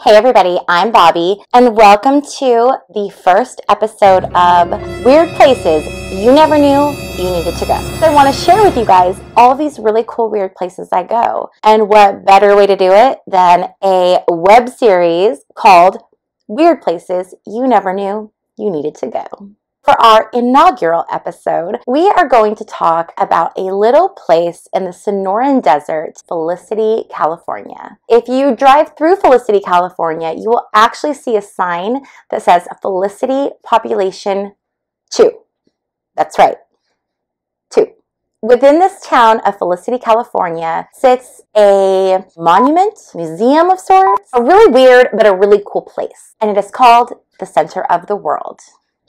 Hey everybody, I'm Bobbie, and welcome to the first episode of Weird Places You Never Knew You Needed to Go. So I want to share with you guys all these really cool weird places I go. And what better way to do it than a web series called Weird Places You Never Knew You Needed to Go. For our inaugural episode, we are going to talk about a little place in the Sonoran Desert, Felicity, California. If you drive through Felicity, California, you will actually see a sign that says Felicity Population 2. That's right, 2. Within this town of Felicity, California, sits a monument, museum of sorts, a really weird but a really cool place, and it is called the Center of the World.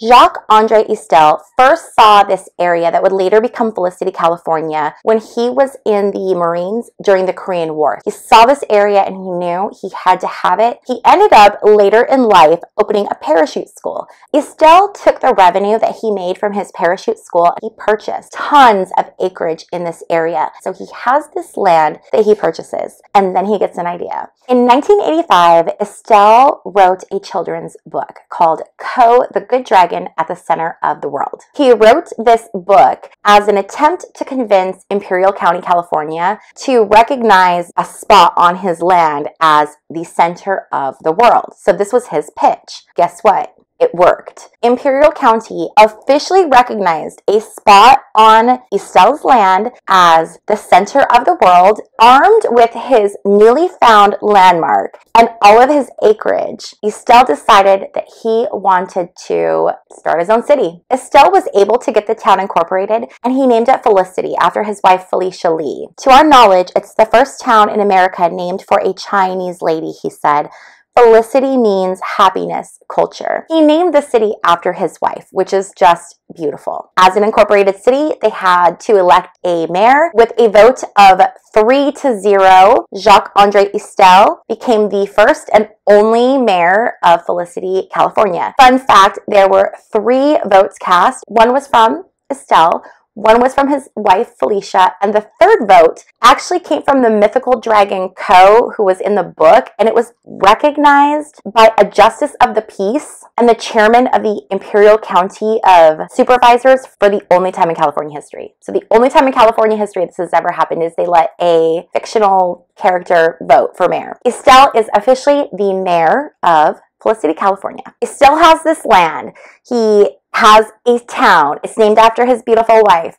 Jacques-Andre Istel first saw this area that would later become Felicity, California when he was in the Marines during the Korean War. He saw this area and he knew he had to have it. He ended up later in life opening a parachute school. Istel took the revenue that he made from his parachute school and he purchased tons of acreage in this area. So he has this land that he purchases and then he gets an idea. In 1985, Istel wrote a children's book called Ko, the Good Dragon at the Center of the World. He wrote this book as an attempt to convince Imperial County, California to recognize a spot on his land as the center of the world. So this was his pitch. Guess what? It worked. Imperial County officially recognized a spot on Istel's land as the center of the world, armed with his newly found landmark and all of his acreage. Istel decided that he wanted to start his own city. Istel was able to get the town incorporated and he named it Felicity after his wife Felicia Lee. To our knowledge, it's the first town in America named for a Chinese lady, he said. Felicity means happiness, culture. He named the city after his wife, which is just beautiful. As an incorporated city, they had to elect a mayor with a vote of 3-0. Jacques-Andre Istel became the first and only mayor of Felicity, California. Fun fact, there were 3 votes cast. One was from Istel, one was from his wife, Felicia, and the third vote actually came from the mythical dragon Ko, who was in the book, and it was recognized by a justice of the peace and the chairman of the Imperial County of Supervisors for the only time in California history. So the only time in California history this has ever happened is they let a fictional character vote for mayor. Istel is officially the mayor of Felicity, California. He still has this land. He has a town. It's named after his beautiful wife.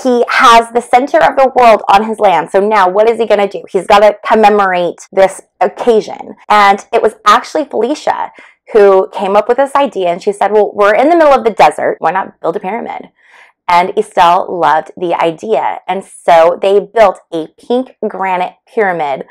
He has the center of the world on his land. So now what is he going to do? He's got to commemorate this occasion. And it was actually Felicia who came up with this idea. And she said, well, we're in the middle of the desert. Why not build a pyramid? And Istel loved the idea. And so they built a pink granite pyramid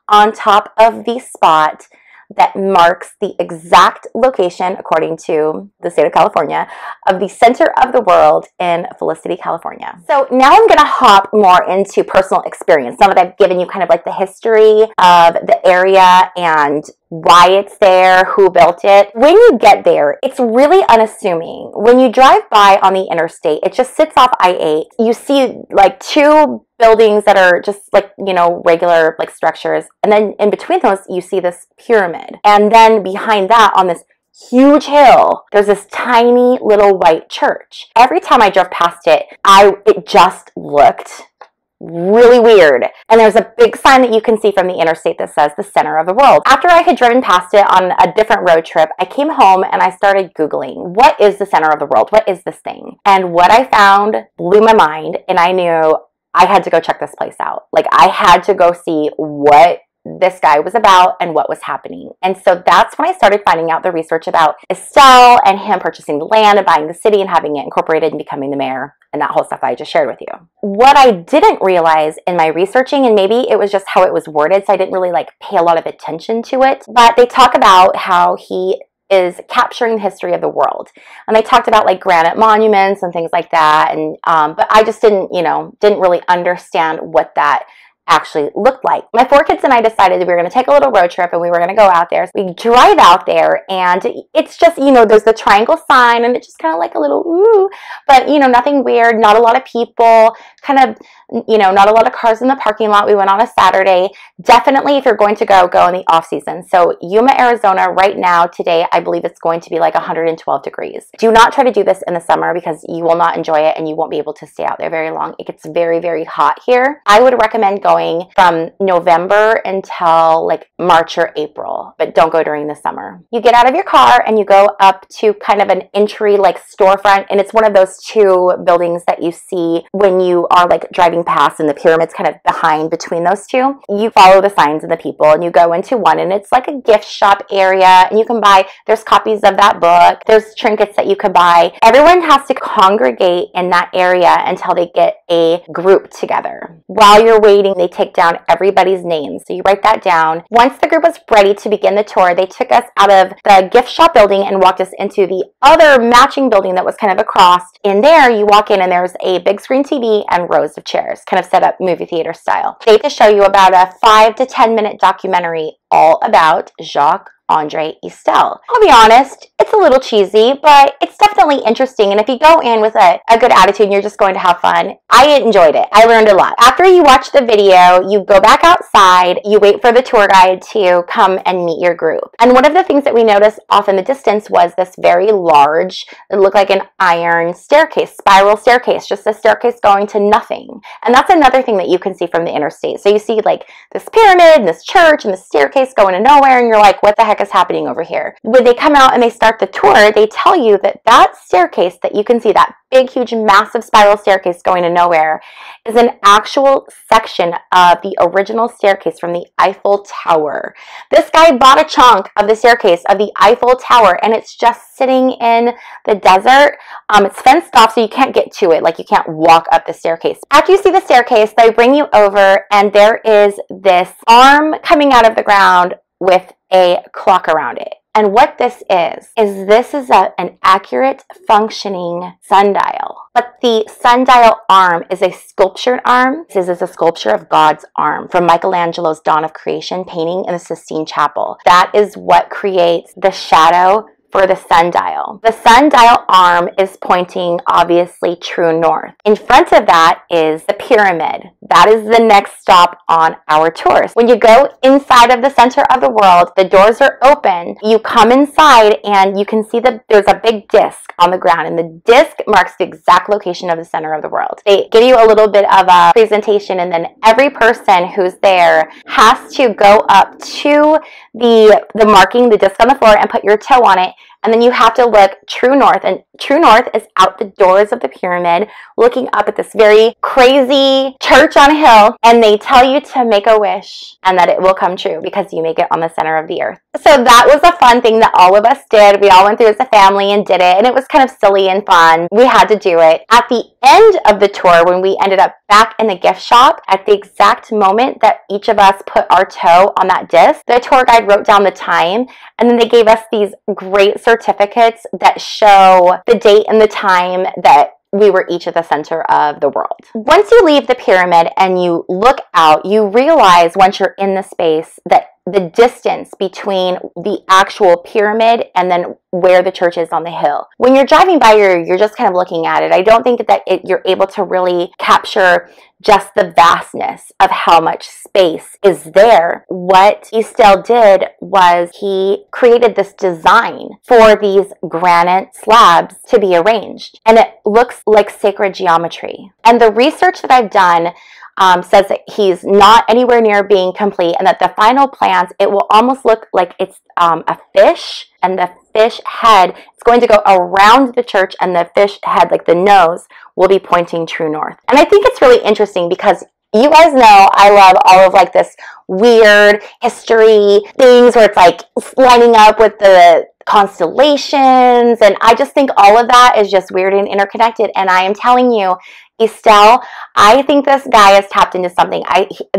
on top of the spot that marks the exact location, according to the state of California, of the center of the world in Felicity, California. So now I'm going to hop more into personal experience. Now that I've given you kind of like the history of the area and why it's there, who built it. When you get there, it's really unassuming. When you drive by on the interstate, it just sits off I-8. You see like 2 buildings that are just like, you know, regular like structures. And then in between those, you see this pyramid. And then behind that on this huge hill, there's this tiny little white church. Every time I drove past it, it just looked really weird. And there's a big sign that you can see from the interstate that says the center of the world. After I had driven past it on a different road trip, I came home and I started Googling, what is the center of the world? What is this thing? And what I found blew my mind, and I knew I had to go check this place out. Like, I had to go see what this guy was about and what was happening. And so that's when I started finding out the research about Istel and him purchasing the land and buying the city and having it incorporated and becoming the mayor and that whole stuff that I just shared with you. What I didn't realize in my researching, and maybe it was just how it was worded, so I didn't really like pay a lot of attention to it, but they talk about how he is capturing the history of the world. And they talked about like granite monuments and things like that. And but I just didn't really understand what that actually looked like. My 4 kids and I decided we were going to take a little road trip and we were going to go out there. So we drive out there and it's just, you know, there's the triangle sign and it's just kind of like a little ooh, but you know, nothing weird, not a lot of people, kind of, you know, not a lot of cars in the parking lot. We went on a Saturday. Definitely, if you're going to go in the off season. So Yuma, Arizona, right now, today, I believe it's going to be like 112 degrees. Do not try to do this in the summer because you will not enjoy it and you won't be able to stay out there very long. It gets very, very hot here. I would recommend going from November until like March or April, but don't go during the summer. You get out of your car and you go up to kind of an entry like storefront, and it's one of those 2 buildings that you see when you are like driving past, and the pyramid's kind of behind between those 2. You follow the signs and the people and you go into one, and it's like a gift shop area, and you can buy, there's copies of that book, there's trinkets that you can buy. Everyone has to congregate in that area until they get a group together. While you're waiting, they take down everybody's names. So you write that down. Once the group was ready to begin the tour, they took us out of the gift shop building and walked us into the other matching building that was kind of across. In there, you walk in and there's a big screen TV and rows of chairs, kind of set up movie theater style. They just show you about a 5 to 10 minute documentary all about Jacques-Andre Istel. I'll be honest, it's a little cheesy, but it's definitely interesting. And if you go in with a good attitude and you're just going to have fun, I enjoyed it. I learned a lot. After you watch the video, you go back outside, you wait for the tour guide to come and meet your group. And one of the things that we noticed off in the distance was this very large, it looked like an iron staircase, spiral staircase, just a staircase going to nothing. And that's another thing that you can see from the interstate. So you see like this pyramid and this church and this staircase going to nowhere, and you're like, what the heck is happening over here? When they come out and they start the tour, they tell you that that staircase that you can see, that big, huge, massive spiral staircase going to nowhere, is an actual section of the original staircase from the Eiffel Tower. This guy bought a chunk of the staircase of the Eiffel Tower, and it's just sitting in the desert. It's fenced off, so you can't get to it. Like, you can't walk up the staircase. After you see the staircase, they bring you over, and there is this arm coming out of the ground with a clock around it. And what this is an accurate functioning sundial. But the sundial arm is a sculptured arm. This is a sculpture of God's arm from Michelangelo's Dawn of Creation painting in the Sistine Chapel. That is what creates the shadow for the sundial. The sundial arm is pointing obviously true north. In front of that is the pyramid. That is the next stop on our tour. When you go inside of the center of the world, the doors are open. You come inside and you can see there's a big disc on the ground, and the disc marks the exact location of the center of the world. They give you a little bit of a presentation, and then every person who's there has to go up to the marking, the disc on the floor, and put your toe on it. And then you have to look true north, and true north is out the doors of the pyramid, looking up at this very crazy church on a hill, and they tell you to make a wish and that it will come true because you make it on the center of the earth. So that was a fun thing that all of us did. We all went through as a family and did it, and it was kind of silly and fun. We had to do it. At the end of the tour, when we ended up back in the gift shop, at the exact moment that each of us put our toe on that disc, the tour guide wrote down the time, and then they gave us these great certificates that show the date and the time that we were each at the center of the world. Once you leave the pyramid and you look out, you realize once you're in the space that the distance between the actual pyramid and then where the church is on the hill. When you're driving by, you're just kind of looking at it. I don't think that you're able to really capture just the vastness of how much space is there. What Istel did was he created this design for these granite slabs to be arranged, and it looks like sacred geometry. And the research that I've done says that he's not anywhere near being complete, and that the final plans, it will almost look like it's a fish, and the fish head is going to go around the church, and the fish head, like the nose, will be pointing true north. And I think it's really interesting because you guys know I love all of like this weird history things where it's like lining up with the constellations, and I just think all of that is just weird and interconnected. And I am telling you, Istel, I think this guy has tapped into something.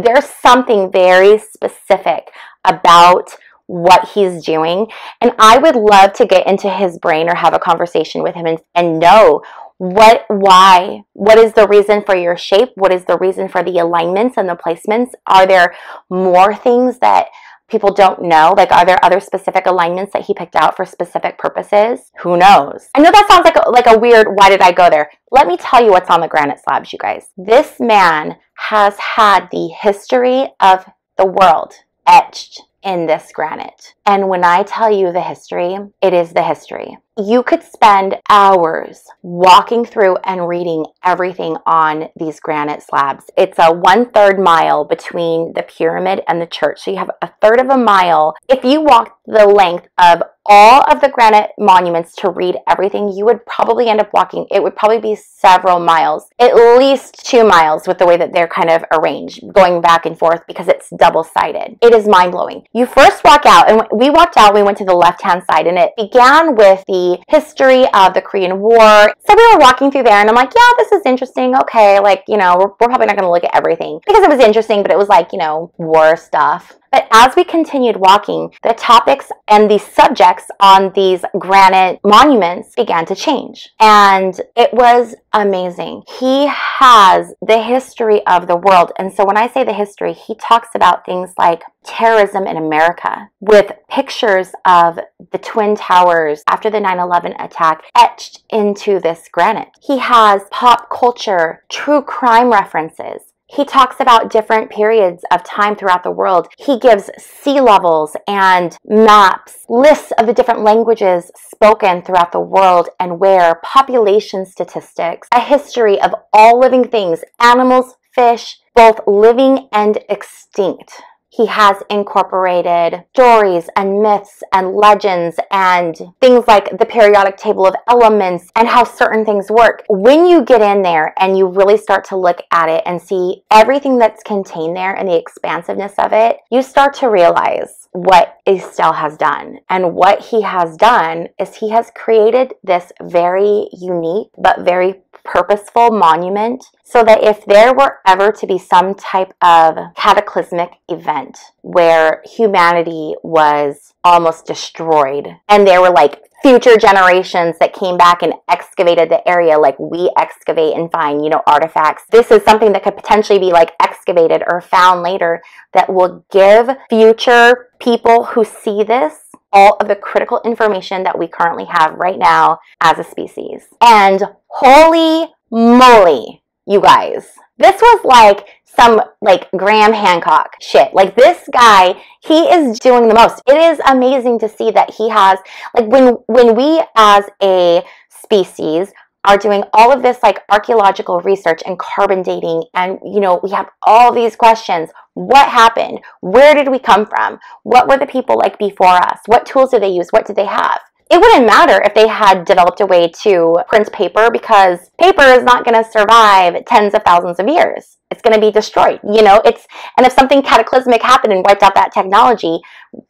There's something very specific about what he's doing, and I would love to get into his brain or have a conversation with him and know Why? What is the reason for your shape? What is the reason for the alignments and the placements? Are there more things that people don't know? Like, are there other specific alignments that he picked out for specific purposes? Who knows? I know that sounds like a weird, why did I go there? Let me tell you what's on the granite slabs, you guys. This man has had the history of the world etched in this granite. And when I tell you the history, it is the history. You could spend hours walking through and reading everything on these granite slabs. It's a 1/3 mile between the pyramid and the church. So you have a third of a mile. If you walked the length of all of the granite monuments to read everything, you would probably end up walking. It would probably be several miles, at least 2 miles with the way that they're kind of arranged, going back and forth because it's double-sided. It is mind-blowing. You first walk out, and we walked out, we went to the left-hand side, and it began with the history of the Korean War. So we were walking through there, and I'm like, yeah, this is interesting. Okay, like, you know, we're probably not going to look at everything because it was interesting, but it was like, you know, war stuff. But as we continued walking, the topics and the subjects on these granite monuments began to change. And it was amazing. He has the history of the world. And so when I say the history, he talks about things like terrorism in America with pictures of the Twin Towers after the 9/11 attack etched into this granite. He has pop culture, true crime references. He talks about different periods of time throughout the world. He gives sea levels and maps, lists of the different languages spoken throughout the world and where, population statistics, a history of all living things, animals, fish, both living and extinct. He has incorporated stories and myths and legends and things like the periodic table of elements and how certain things work. When you get in there and you really start to look at it and see everything that's contained there and the expansiveness of it, you start to realize what Estelle has done. And what he has done is he has created this very unique but very purposeful monument so that if there were ever to be some type of cataclysmic event where humanity was almost destroyed and there were like future generations that came back and excavated the area like we excavate and find, you know, artifacts. This is something that could potentially be like excavated or found later that will give future people who see this all of the critical information that we currently have right now as a species. And holy moly, you guys, this was like some like Graham Hancock shit. Like this guy, he is doing the most. It is amazing to see that he has, like when we as a species are doing all of this like archaeological research and carbon dating, and you know, we have all these questions. What happened? Where did we come from? What were the people like before us? What tools did they use? What did they have? It wouldn't matter if they had developed a way to print paper, because paper is not going to survive tens of thousands of years. It's going to be destroyed, you know. And if something cataclysmic happened and wiped out that technology,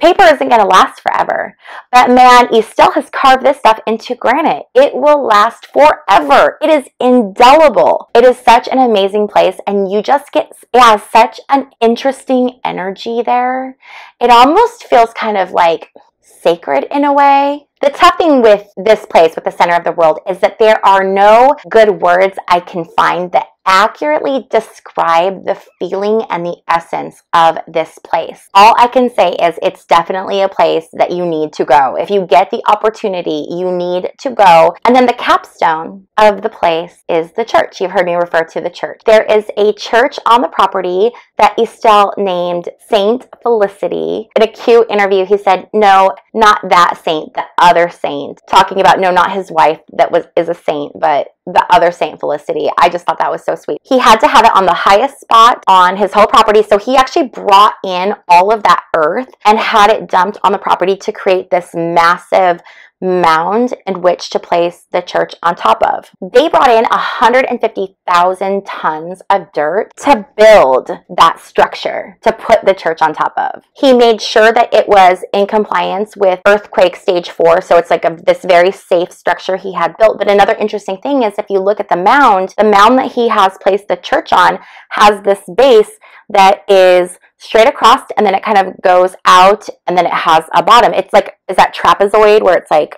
paper isn't going to last forever. But man, Estelle has carved this stuff into granite. It will last forever. It is indelible. It is such an amazing place, and you just get, it has such an interesting energy there. It almost feels kind of like sacred in a way. The tough thing with this place, with the center of the world, is that there are no good words I can find that accurately describe the feeling and the essence of this place. All I can say is it's definitely a place that you need to go. If you get the opportunity, you need to go. And then the capstone of the place is the church. You've heard me refer to the church. There is a church on the property that Estelle named Saint Felicity. In a cute interview, he said, no, not that saint, the other saint. Talking about, no, not his wife that is a saint, but the other Saint Felicity. I just thought that was so sweet. He had to have it on the highest spot on his whole property, so he actually brought in all of that earth and had it dumped on the property to create this massive mound in which to place the church on top of. They brought in 150,000 tons of dirt to build that structure, to put the church on top of. He made sure that it was in compliance with earthquake stage 4, so it's like this very safe structure he had built. But another interesting thing is, if you look at the mound that he has placed the church on has this base that is straight across, and then it kind of goes out, and then it has a bottom. It's like, is that trapezoid where it's like,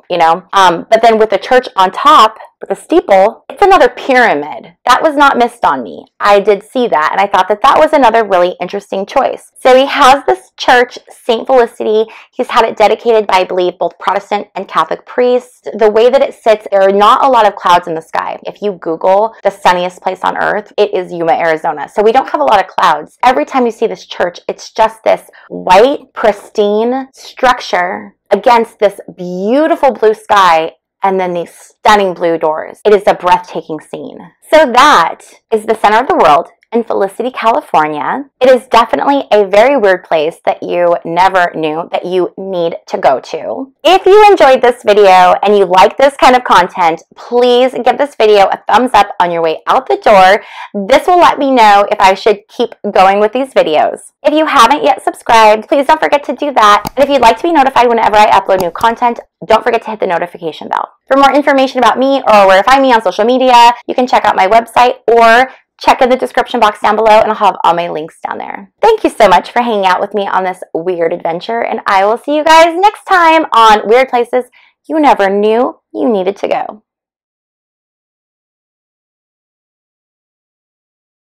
you know? But then with the church on top, with a steeple, it's another pyramid. That was not missed on me. I did see that, and I thought that that was another really interesting choice. So he has this church, St. Felicity. He's had it dedicated by, I believe, both Protestant and Catholic priests. The way that it sits, there are not a lot of clouds in the sky. If you Google the sunniest place on earth, it is Yuma, Arizona. So we don't have a lot of clouds. Every time you see this church, it's just this white, pristine structure against this beautiful blue sky and then these stunning blue doors. It is a breathtaking scene. So that is the center of the world in Felicity, California. It is definitely a very weird place that you never knew that you need to go to. If you enjoyed this video and you like this kind of content, please give this video a thumbs up on your way out the door. This will let me know if I should keep going with these videos. If you haven't yet subscribed, please don't forget to do that. And if you'd like to be notified whenever I upload new content, don't forget to hit the notification bell. For more information about me or where to find me on social media, you can check out my website or check in the description box down below, and I'll have all my links down there. Thank you so much for hanging out with me on this weird adventure, and I will see you guys next time on Weird Places You Never Knew You Needed to Go.